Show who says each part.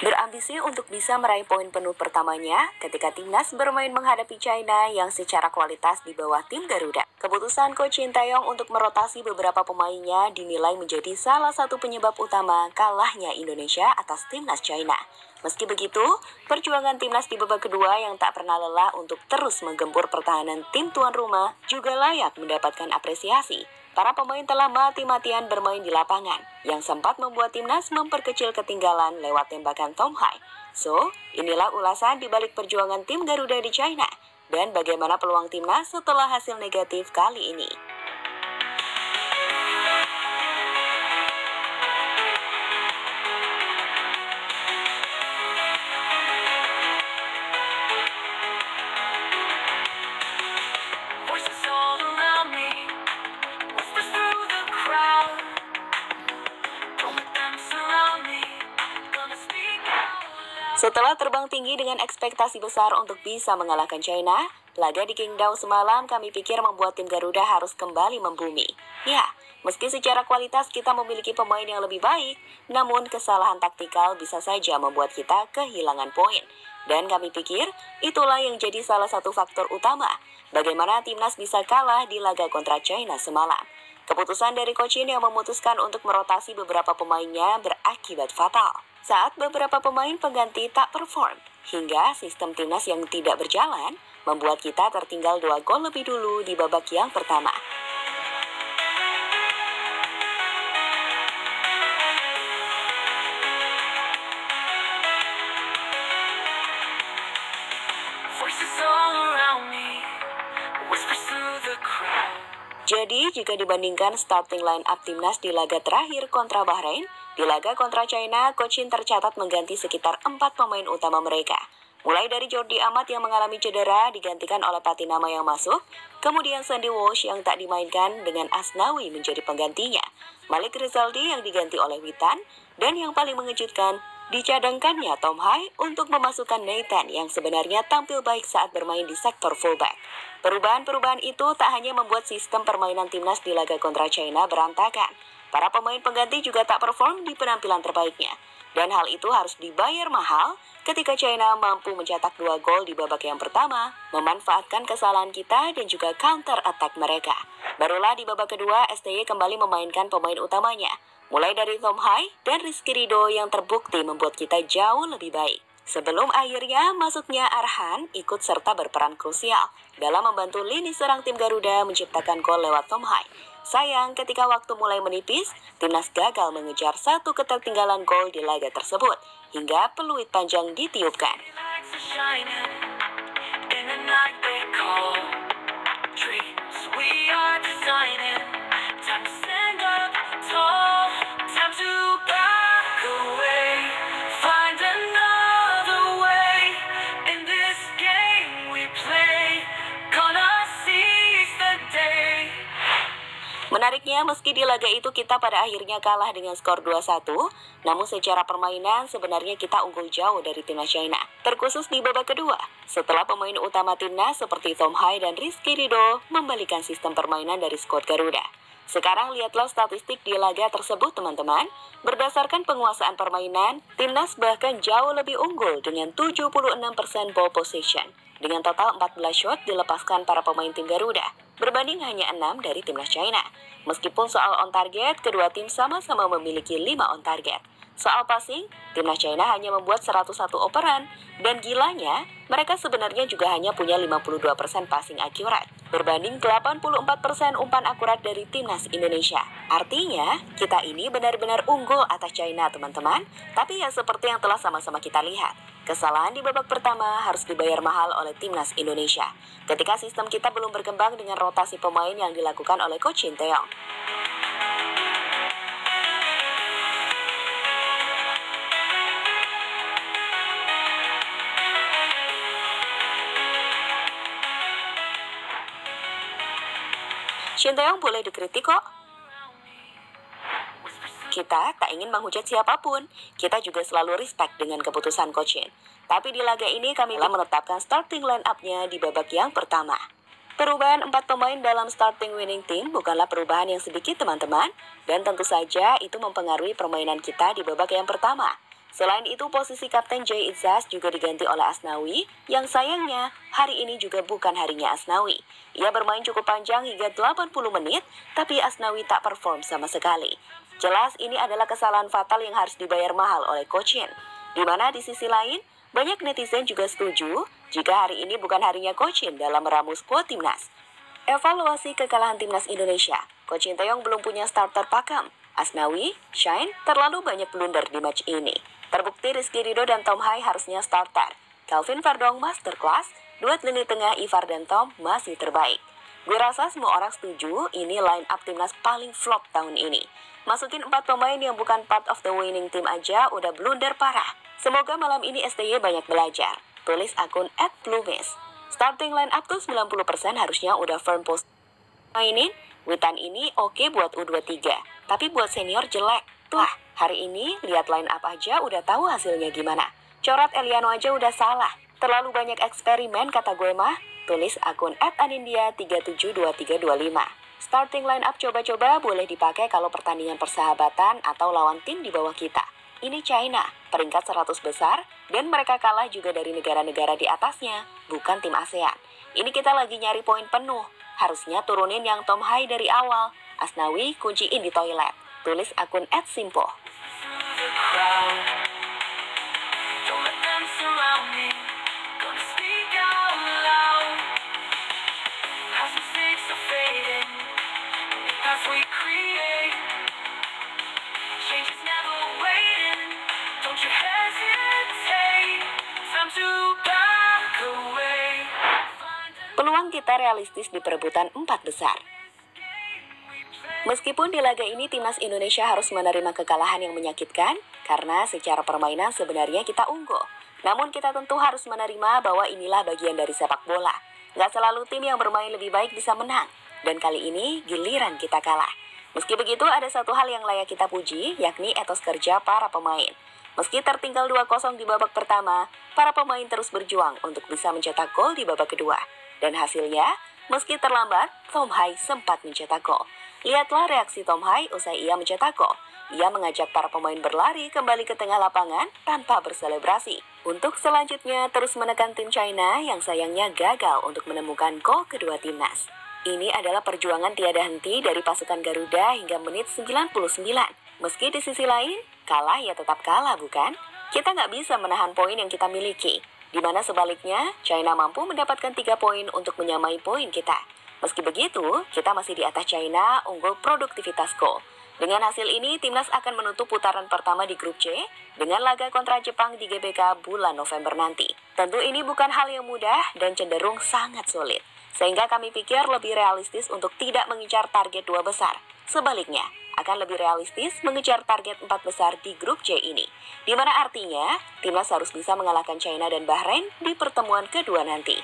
Speaker 1: Berambisi untuk bisa meraih poin penuh pertamanya ketika timnas bermain menghadapi China yang secara kualitas di bawah tim Garuda. Keputusan Coach Shin Tae-yong untuk merotasi beberapa pemainnya dinilai menjadi salah satu penyebab utama kalahnya Indonesia atas timnas China. Meski begitu, perjuangan timnas di babak kedua yang tak pernah lelah untuk terus menggempur pertahanan tim tuan rumah juga layak mendapatkan apresiasi. Para pemain telah mati-matian bermain di lapangan, yang sempat membuat timnas memperkecil ketinggalan lewat tembakan Tom Hai. So, inilah ulasan di balik perjuangan tim Garuda di China, dan bagaimana peluang timnas setelah hasil negatif kali ini. Setelah terbang tinggi dengan ekspektasi besar untuk bisa mengalahkan China, laga di Qingdao semalam kami pikir membuat tim Garuda harus kembali membumi. Ya, meski secara kualitas kita memiliki pemain yang lebih baik, namun kesalahan taktikal bisa saja membuat kita kehilangan poin. Dan kami pikir itulah yang jadi salah satu faktor utama bagaimana timnas bisa kalah di laga kontra China semalam. Keputusan dari Coach Shin yang memutuskan untuk merotasi beberapa pemainnya berakibat fatal saat beberapa pemain pengganti tak perform, hingga sistem timnas yang tidak berjalan membuat kita tertinggal 2 gol lebih dulu di babak yang pertama. Jadi, jika dibandingkan starting line up timnas di laga terakhir kontra Bahrain, di laga kontra China, Coach Shin tercatat mengganti sekitar 4 pemain utama mereka. Mulai dari Jordi Amat yang mengalami cedera digantikan oleh Patinama yang masuk, kemudian Sandy Walsh yang tak dimainkan dengan Asnawi menjadi penggantinya, Malik Rizaldi yang diganti oleh Witan, dan yang paling mengejutkan, dicadangkannya Tom Hai untuk memasukkan Nathan yang sebenarnya tampil baik saat bermain di sektor fullback. Perubahan-perubahan itu tak hanya membuat sistem permainan timnas di laga kontra China berantakan, para pemain pengganti juga tak perform di penampilan terbaiknya. Dan hal itu harus dibayar mahal ketika China mampu mencetak 2 gol di babak yang pertama, memanfaatkan kesalahan kita dan juga counter attack mereka. Barulah di babak kedua, STY kembali memainkan pemain utamanya, mulai dari Tom Hai dan Rizky Ridho yang terbukti membuat kita jauh lebih baik. Sebelum akhirnya masuknya Arhan ikut serta berperan krusial dalam membantu lini serang tim Garuda menciptakan gol lewat Tom Hai. Sayang, ketika waktu mulai menipis, timnas gagal mengejar satu ketertinggalan gol di laga tersebut, hingga peluit panjang ditiupkan. Menariknya, meski di laga itu kita pada akhirnya kalah dengan skor 2-1, namun secara permainan sebenarnya kita unggul jauh dari timnas China, terkhusus di babak kedua, setelah pemain utama timnas seperti Tom Hai dan Rizky Ridho membalikan sistem permainan dari skuad Garuda. Sekarang lihatlah statistik di laga tersebut teman-teman. Berdasarkan penguasaan permainan, timnas bahkan jauh lebih unggul dengan 76% ball possession, dengan total 14 shot dilepaskan para pemain tim Garuda, berbanding hanya 6 dari timnas China. Meskipun soal on target, kedua tim sama-sama memiliki 5 on target. Soal passing, timnas China hanya membuat 101 operan, dan gilanya, mereka sebenarnya juga hanya punya 52% passing akurat, berbanding 84% umpan akurat dari timnas Indonesia. Artinya, kita ini benar-benar unggul atas China, teman-teman. Tapi ya seperti yang telah sama-sama kita lihat, kesalahan di babak pertama harus dibayar mahal oleh timnas Indonesia, ketika sistem kita belum berkembang dengan rotasi pemain yang dilakukan oleh Coach Shin Tae-yong. Shin Tae-yong boleh dikritik kok. Kita tak ingin menghujat siapapun. Kita juga selalu respect dengan keputusan Coach Shin. Tapi di laga ini kami telah menetapkan starting line up-nya di babak yang pertama. Perubahan 4 pemain dalam starting winning team bukanlah perubahan yang sedikit teman-teman. Dan tentu saja itu mempengaruhi permainan kita di babak yang pertama. Selain itu, posisi Kapten Jay Izzas juga diganti oleh Asnawi, yang sayangnya hari ini juga bukan harinya Asnawi. Ia bermain cukup panjang hingga 80 menit, tapi Asnawi tak perform sama sekali. Jelas ini adalah kesalahan fatal yang harus dibayar mahal oleh Coach Shin. Di mana di sisi lain, banyak netizen juga setuju jika hari ini bukan harinya Coach Shin dalam meramu skuad timnas. Evaluasi kekalahan timnas Indonesia, Coach Shin Tae-yong belum punya starter pakem. Asnawi, Shine terlalu banyak blunder di match ini. Terbukti Rizky Ridho dan Tom Hai harusnya starter. Calvin Verdong masterclass, duet lini tengah Ivar dan Tom masih terbaik. Gue rasa semua orang setuju ini line up timnas paling flop tahun ini. Masukin 4 pemain yang bukan part of the winning team aja udah blunder parah. Semoga malam ini STY banyak belajar. Tulis akun @bluemis. Starting line up tuh 90% harusnya udah firm post. Mainin, Witan ini oke buat U23, tapi buat senior jelek. Tuh, hari ini lihat line up aja udah tahu hasilnya gimana. Coret Eliano aja udah salah. Terlalu banyak eksperimen kata gue mah. Tulis akun @anindia372325. Starting line up coba-coba boleh dipakai kalau pertandingan persahabatan atau lawan tim di bawah kita. Ini China, peringkat 100 besar, dan mereka kalah juga dari negara-negara di atasnya, bukan tim ASEAN. Ini kita lagi nyari poin penuh. Harusnya turunin yang Tom Hai dari awal. Asnawi kunciin di toilet. Tulis akun @simpo. Peluang kita realistis di perebutan 4 besar. Meskipun di laga ini timnas Indonesia harus menerima kekalahan yang menyakitkan, karena secara permainan sebenarnya kita unggul. Namun kita tentu harus menerima bahwa inilah bagian dari sepak bola. Gak selalu tim yang bermain lebih baik bisa menang, dan kali ini giliran kita kalah. Meski begitu ada satu hal yang layak kita puji, yakni etos kerja para pemain. Meski tertinggal 2-0 di babak pertama, para pemain terus berjuang untuk bisa mencetak gol di babak kedua. Dan hasilnya, meski terlambat, Tom Hai sempat mencetak gol. Lihatlah reaksi Tom Hai usai ia mencetak gol. Ia mengajak para pemain berlari kembali ke tengah lapangan tanpa berselebrasi. Untuk selanjutnya terus menekan tim China yang sayangnya gagal untuk menemukan gol kedua timnas. Ini adalah perjuangan tiada henti dari pasukan Garuda hingga menit 99. Meski di sisi lain, kalah ya tetap kalah bukan? Kita nggak bisa menahan poin yang kita miliki. Di mana sebaliknya, China mampu mendapatkan 3 poin untuk menyamai poin kita. Meski begitu, kita masih di atas China unggul produktivitas gol. Dengan hasil ini, timnas akan menutup putaran pertama di grup C dengan laga kontra Jepang di GBK bulan November nanti. Tentu ini bukan hal yang mudah dan cenderung sangat sulit. Sehingga kami pikir lebih realistis untuk tidak mengincar target 2 besar. Sebaliknya, akan lebih realistis mengejar target 4 besar di grup C ini. Di mana artinya, timnas harus bisa mengalahkan China dan Bahrain di pertemuan kedua nanti.